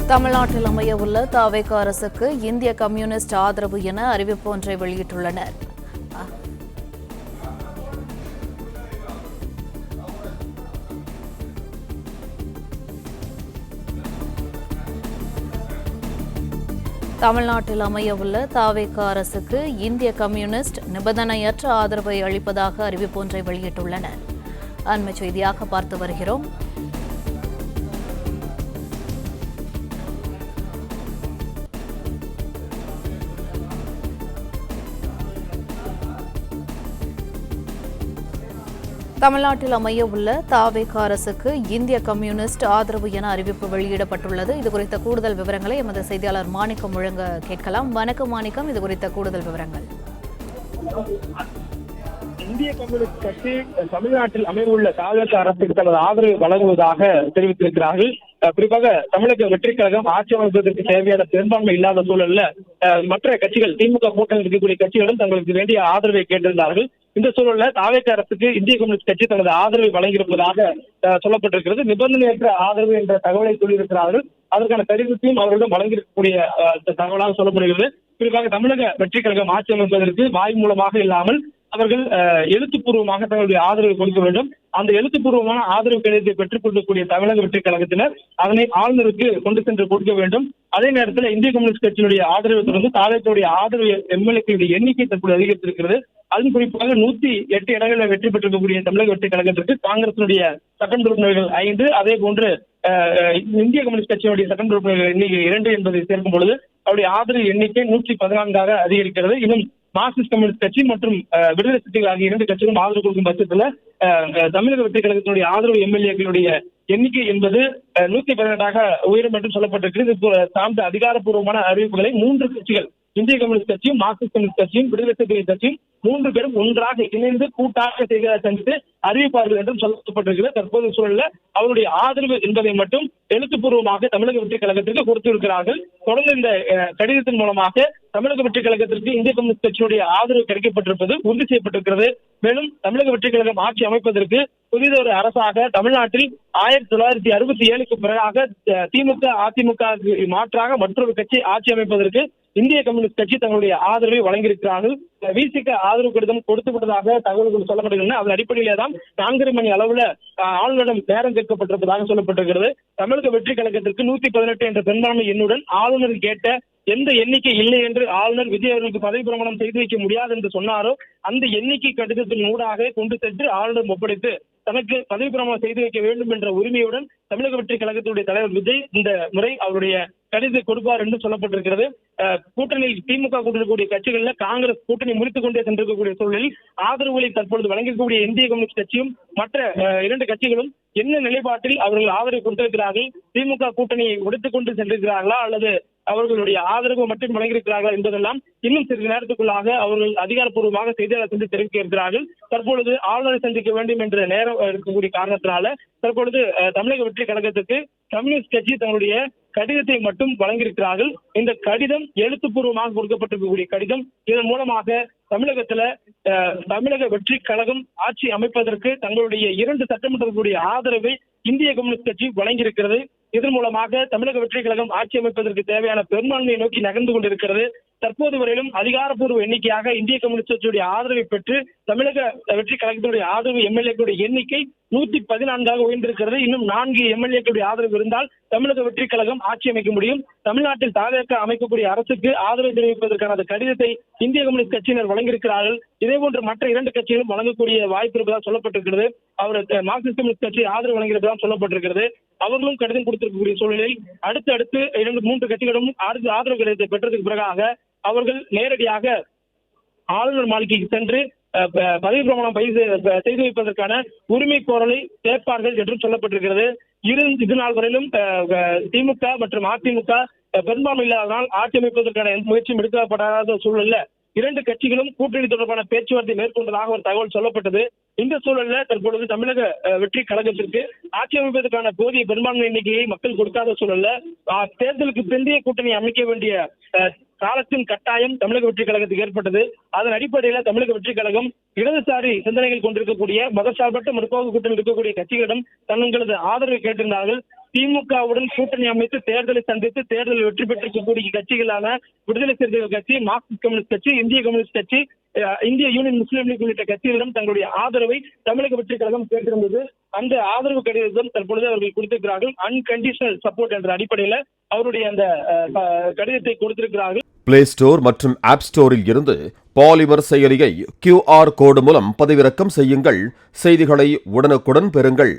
தமிழ்நாட்டில் அமையவுள்ள தவேக அரசுக்கு இந்திய கம்யூனிஸ்ட் ஆதரவு என அறிவிப்பு ஒன்றை வெளியிட்டுள்ளனர். தமிழ்நாட்டில் அமையவுள்ள தவேக அரசுக்கு இந்திய கம்யூனிஸ்ட் நிபந்தனையற்ற ஆதரவை அளிப்பதாக அறிவிப்பு ஒன்றை வெளியிட்டுள்ளனர். அண்மை செய்தியாக பார்த்து வருகிறோம். தமிழ்நாட்டில் அமைய உள்ள தவேக அரசுக்கு இந்திய கம்யூனிஸ்ட் ஆதரவு என அறிவிப்பு வெளியிடப்பட்டுள்ளது. இதுகுறித்த கூடுதல் விவரங்களை எமது செய்தியாளர் மாணிக்கம் வழங்க கேட்கலாம். வணக்கம் மாணிக்கம், இதுகுறித்த கூடுதல் விவரங்கள். இந்திய கம்யூனிஸ்ட் கட்சி தமிழ்நாட்டில் அமைவுள்ள தவேக அரசுக்கு தனது ஆதரவை வழங்குவதாக தெரிவித்திருக்கிறார்கள். குறிப்பாக தமிழக வெற்றிக் கழகம் ஆட்சி அமைப்பதற்கு தேவையான பெரும்பான்மை இல்லாத சூழல்ல மற்ற கட்சிகள், திமுக கூட்டணி இருக்கக்கூடிய கட்சிகளும் தங்களுக்கு வேண்டிய ஆதரவை கேட்டிருந்தார்கள். இந்த சூழல்ல தவேக அரசுக்கு இந்திய கம்யூனிஸ்ட் கட்சி தனது ஆதரவை வழங்கியிருப்பதாக சொல்லப்பட்டிருக்கிறது. நிபந்தனையற்ற ஆதரவு என்ற தகவலை சொல்லியிருக்கிறார்கள். அதற்கான கடிதத்தையும் அவர்களிடம் வழங்கியிருக்கக்கூடிய தகவலாக சொல்லப்படுகிறது. குறிப்பாக தமிழக வெற்றிக் கழகம் ஆட்சி அமைப்பதற்கு வாய் மூலமாக இல்லாமல் அவர்கள் எழுத்துப்பூர்வமாக தங்களுடைய ஆதரவை கொடுக்க வேண்டும். அந்த எழுத்துப்பூர்வமான ஆதரவு கடிதத்தை பெற்றுக் கொள்ளக்கூடிய தமிழக வெற்றிக் கழகத்தினர் அதனை ஆளுநருக்கு கொண்டு சென்று கொடுக்க வேண்டும். அதே நேரத்தில் இந்திய கம்யூனிஸ்ட் கட்சியினுடைய ஆதரவை தொடர்ந்து தவேகவுடைய ஆதரவு எம்எல்ஏக்களுடைய எண்ணிக்கை தற்போது அதிகரித்திருக்கிறது. அதுவும் குறிப்பாக 108 இடங்களில் வெற்றி பெற்றிருக்கக்கூடிய தமிழக வெற்றிக் கழகத்திற்கு காங்கிரசினுடைய சட்டமன்ற உறுப்பினர்கள் 5, அதே போன்று இந்திய கம்யூனிஸ்ட் கட்சியினுடைய சட்டமன்ற உறுப்பினர்கள் எண்ணிக்கை 2 என்பதை சேர்க்கும் பொழுது அவருடைய ஆதரவு எண்ணிக்கை 114 அதிகரிக்கிறது. இன்னும் மார்க்சிஸ்ட் கம்யூனிஸ்ட் கட்சி மற்றும் விடுதலை சிறுத்தைகள் ஆகிய 2 கட்சிகளும் ஆதரவு கொடுக்கும் பட்சத்தில் தமிழக வெற்றிக் கழகத்தினுடைய ஆதரவு எம்எல்ஏக்களுடைய எண்ணிக்கை என்பது 118 உயரும் என்று சொல்லப்பட்டிருக்கிறது. இது சார்ந்த அதிகாரப்பூர்வமான அறிவிப்புகளை 3 கட்சிகள், இந்திய கம்யூனிஸ்ட் கட்சியும் மார்க்சிஸ்ட் கம்யூனிஸ்ட் கட்சியும் விடுதலை சிறுத்தைகள் கட்சியும் 3 பேரும் ஒன்றாக இணைந்து கூட்டாக சந்தித்து அறிவிப்பார்கள் என்றும் சொல்லப்பட்டிருக்கிறது. தற்போது சூழலில் அவருடைய ஆதரவு என்பதை மட்டும் எழுத்துப்பூர்வமாக தமிழக வெற்றிக் கழகத்திற்கு கொடுத்திருக்கிறார்கள். தொடர்ந்து இந்த கடிதத்தின் மூலமாக தமிழக வெற்றிக் கழகத்திற்கு இந்திய கம்யூனிஸ்ட் கட்சியுடைய ஆதரவு கிடைக்கப்பட்டிருப்பது உறுதி செய்யப்பட்டிருக்கிறது. மேலும் தமிழக வெற்றிக் கழகம் ஆட்சி அமைப்பதற்கு புதிதொரு அரசாக தமிழ்நாட்டில் 1967க்கு பிறகாக திமுக அதிமுக மாற்றாக மற்றொரு கட்சி ஆட்சி அமைப்பதற்கு இந்திய கம்யூனிஸ்ட் கட்சி தங்களுடைய ஆதரவை வழங்கியிருக்கிறார்கள். விசிக ஆதரவு கடிதம் கொடுத்துவிட்டதாக தகவல்கள் சொல்லப்படுகின்றன. அதன் அடிப்படையிலே தான் 4 மணி அளவுல ஆளுநரிடம் நேரம் கேட்கப்பட்டிருப்பதாக சொல்லப்பட்டிருக்கிறது. தமிழக வெற்றிக் கழகத்திற்கு 118 என்ற பெரும்பான்மை எண்ணுடன் ஆளுநர் கேட்ட எந்த எண்ணிக்கை இல்லை என்று ஆளுநர் விஜய் அவர்களுக்கு பதவி பிரமாணம் செய்து வைக்க முடியாது என்று சொன்னாரோ அந்த எண்ணிக்கை கடிதத்தின் ஊடாக கொண்டு சென்று ஆளுநர் ஒப்படைத்து தனக்கு பதவி பிரமாணம் செய்து வைக்க வேண்டும் என்ற உரிமையுடன் தமிழக வெற்றிக் கழகத்தினுடைய தலைவர் விஜய் இந்த முறை அவருடைய கடிதத்தை கொடுப்பார் என்று சொல்லப்பட்டிருக்கிறது. கூட்டணியில் திமுக கூட்டக்கூடிய கட்சிகளில் காங்கிரஸ் கூட்டணி முடித்துக் கொண்டே சென்றிருக்கக்கூடிய சூழலில் ஆதரவுகளை தற்பொழுது வழங்கக்கூடிய இந்திய கம்யூனிஸ்ட் கட்சியும் மற்ற 2 கட்சிகளும் என்ன நிலைப்பாட்டில் அவர்கள் ஆதரவு கொடுத்திருக்கிறார்கள், திமுக கூட்டணியை உடைத்துக் கொண்டு சென்றிருக்கிறார்களா அல்லது அவர்களுடைய ஆதரவு மட்டும் வழங்கியிருக்கிறார்களா என்பதெல்லாம் இன்னும் சிறிது நேரத்துக்குள்ளாக அவர்கள் அதிகாரப்பூர்வமாக செய்தியாளர் சந்தித்து தெரிவிக்க இருக்கிறார்கள். தற்பொழுது ஆளுநரை சந்திக்க வேண்டும் என்ற நேரம் இருக்கக்கூடிய காரணத்தினால தற்பொழுது தமிழக வெற்றிக் கழகத்துக்கு கம்யூனிஸ்ட் கட்சி தங்களுடைய கடிதத்தை மட்டும் வழங்கியிருக்கிறார்கள். இந்த கடிதம் எழுத்துப்பூர்வமாக கொடுக்கப்பட்டிருக்கக்கூடிய கடிதம். இதன் மூலமாக தமிழக வெற்றிக் கழகம் ஆட்சி அமைப்பதற்கு தங்களுடைய 2 சட்டமன்றங்களுடைய ஆதரவை இந்திய கம்யூனிஸ்ட் கட்சி வழங்கியிருக்கிறது. இதன் மூலமாக தமிழக வெற்றிக் கழகம் ஆட்சி அமைப்பதற்கு தேவையான பெரும்பான்மையை நோக்கி நகர்ந்து கொண்டிருக்கிறது. தற்போது வரையிலும் அதிகாரப்பூர்வ எண்ணிக்கையாக இந்திய கம்யூனிஸ்ட் கட்சியுடைய ஆதரவை பெற்று தமிழக வெற்றிக் கழகத்தினுடைய ஆதரவு எம்எல்ஏக்களுடைய எண்ணிக்கை 114 உயர்ந்திருக்கிறது. இன்னும் 4 எம்எல்ஏக்களுடைய ஆதரவு இருந்தால் தமிழக வெற்றிக் கழகம் ஆட்சி அமைக்க முடியும். தமிழ்நாட்டில் தவேக அமைக்கக்கூடிய அரசுக்கு ஆதரவு தெரிவிப்பதற்கான கடிதத்தை இந்திய கம்யூனிஸ்ட் கட்சியினர் வழங்கியிருக்கிறார்கள். இதேபோன்று மற்ற 2 கட்சிகளும் வழங்கக்கூடிய வாய்ப்பு இருப்பதாக சொல்லப்பட்டிருக்கிறது. அவர் மார்க்சிஸ்ட் கம்யூனிஸ்ட் கட்சி ஆதரவு வழங்கியிருப்பதாக சொல்லப்பட்டிருக்கிறது. அவர்களும் கடிதம் கொடுத்திருக்கக்கூடிய சூழலில் அடுத்து 2-3 கட்சிகளும் ஆதரவு கடிதத்தை பெற்றதுக்கு பிறகாக அவர்கள் நேரடியாக ஆளுநர் மாளிகைக்கு சென்று பதவி பிரமாணம் செய்து வைப்பதற்கான உரிமை கோரலை கேட்பார்கள் என்றும் சொல்லப்பட்டிருக்கிறது. இது நாள் வரையிலும் திமுக மற்றும் அதிமுக பெரும்பான்மை இல்லாததால் ஆட்சி அமைப்பதற்கான முயற்சியும் எடுக்கப்படாத சூழல்ல 2 கட்சிகளும் கூட்டணி தொடர்பான பேச்சுவார்த்தை மேற்கொண்டதாக ஒரு தகவல் சொல்லப்பட்டது. இந்த சூழல்ல தற்பொழுது தமிழக வெற்றிக் கழகத்திற்கு ஆட்சி அமைப்பதற்கான போதிய பெரும்பான்மை எண்ணிக்கையை மக்கள் கொடுக்காத சூழல்ல தேர்தலுக்கு பிந்தைய கூட்டணி அமைக்க வேண்டிய காலத்தின் கட்டாயம் தமிழக வெற்றிக் கழகத்துக்கு ஏற்பட்டது. அதன் அடிப்படையில் தமிழக வெற்றிக் கழகம் இடதுசாரி சிந்தனைகள் கொண்டிருக்கக்கூடிய மதசார்பற்ற முற்போக்கு கூட்டணி இருக்கக்கூடிய கட்சிகளிடம் தங்களது ஆதரவை கேட்டிருந்தார்கள். திமுகவுடன் கூட்டணி அமைத்து தேர்தலை சந்தித்து தேர்தலில் வெற்றி பெற்றிருக்கக்கூடிய கட்சிகளான விடுதலை சிறுத்தைகள் கட்சி, மார்க்சிஸ்ட் கம்யூனிஸ்ட் கட்சி, இந்திய கம்யூனிஸ்ட் கட்சி, இந்திய யூனியன் முஸ்லீம் லீக் உள்ளிட்ட கட்சிகளிடம் தங்களுடைய ஆதரவை தமிழக வெற்றி கழகம் கேட்டிருந்தது. அந்த ஆதரவு கடிதம் தற்பொழுது அவர்கள் கொடுத்திருக்கிறார்கள். அன்கண்டிஷனல் சப்போர்ட் என்ற அடிப்படையில் அவருடைய அந்த கடிதத்தை கொடுத்திருக்கிறார்கள். பிளே ஸ்டோர் மற்றும் ஆப் ஸ்டோரில் இருந்து பாலிமர் செயலியை QR கோடு மூலம் பதிவிறக்கம் செய்யுங்கள். செய்திகளை உடனுக்குடன் பெறுங்கள்.